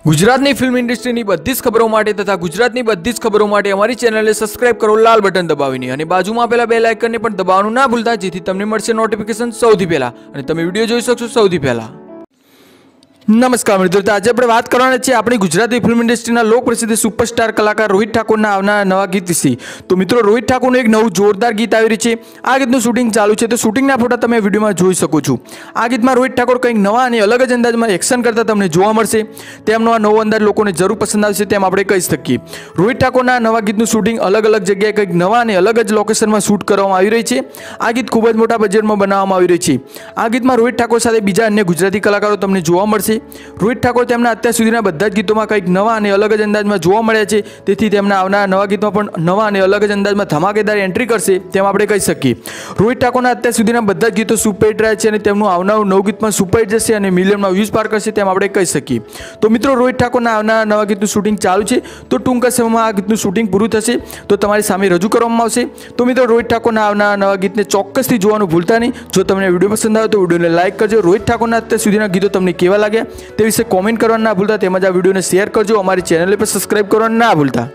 ગુજરાતની ફિલ્મ ઇન્ડસ્ટ્રીની બધી જ ખબરો માટે તથા ગુજરાતની બધી જ ખબરો માટે અમારી ચેનલને સબસ્ક્રાઇબ કરો લાલ બટન દબાવીને અને બાજુમાં આપેલા બેલ આઇકનને પણ દબાવવાનું ના ભૂલતા જેથી તમને મળશે નોટિફિકેશન સૌથી પહેલા અને તમે વિડીયો જોઈ શકશો સૌથી પહેલા। નમસ્કાર મિત્રો, આજે આપણે વાત કરવાના છે આપણી ગુજરાતી ફિલ્મ ઇન્ડસ્ટ્રીના લોકપ્રસિદ્ધ સુપરસ્ટાર કલાકાર રોહિત ઠાકોરના આવનારા નવા ગીત વિશે। તો મિત્રો, રોહિત ઠાકોરનું એક નવું જોરદાર ગીત આવી રહ્યું છે। આ ગીતનું શૂટિંગ ચાલુ છે, તો શૂટિંગના ફોટા તમે વિડીયોમાં જોઈ શકો છો। આ ગીતમાં રોહિત ઠાકોર કંઈક નવા અને અલગ જ અંદાજમાં એક્શન કરતા તમને જોવા મળશે। તેમનો આ નવો અંદાજ લોકોને જરૂર પસંદ આવશે તેમ આપણે કહી શકીએ। રોહિત ઠાકોરના નવા ગીતનું શૂટિંગ અલગ અલગ જગ્યાએ કંઈક નવા અને અલગ જ લોકેશનમાં શૂટ કરવામાં આવી રહી છે। આ ગીત ખૂબ જ મોટા બજેટમાં બનાવવામાં આવી રહ્યું છે। આ ગીતમાં રોહિત ઠાકોર સાથે બીજા અન્ય ગુજરાતી કલાકારો તમને જોવા મળશે। રોહિત ઠાકોર તેમના અત્યાર સુધીના બધા જ ગીતોમાં કંઈક નવા અને અલગ જ અંદાજમાં જોવા મળ્યા છે, તેથી તેમના આવનારા નવા ગીતમાં પણ નવા અને અલગ જ અંદાજમાં ધમાકેદાર એન્ટ્રી કરશે તેમ આપણે કહી શકીએ। રોહિત ઠાકોરના અત્યાર સુધીના બધા જ ગીતો સુપરહિટ રહ્યા છે અને તેમનું આવનારું નવું ગીત પણ સુપરહિટ જશે અને મિલિયનમાં વ્યૂઝ પાર કરશે તેમ આપણે કહી શકીએ। તો મિત્રો, રોહિત ઠાકોરના આવનારા નવા ગીતનું શૂટિંગ ચાલુ છે, તો ટૂંક સમયમાં આ ગીતનું શૂટિંગ પૂરું થશે તો તમારી સામે રજૂ કરવામાં આવશે। તો મિત્રો, રોહિત ઠાકોરના આવનારા નવા ગીતને ચોક્કસથી જોવાનું ભૂલતા નહીં। જો તમને વિડીયો પસંદ આવે તો વિડીયોને લાઇક કરજો। રોહિત ઠાકોરના અત્યાર સુધીના ગીતો તમને કેવા લાગ્યા તે વિશે કોમેન્ટ કરવાનું ના ભૂલતા, તેમજ આ વિડીયોને શેર કરજો। અમારી ચેનલને પણ સબસ્ક્રાઇબ કરવાનું ના ભૂલતા।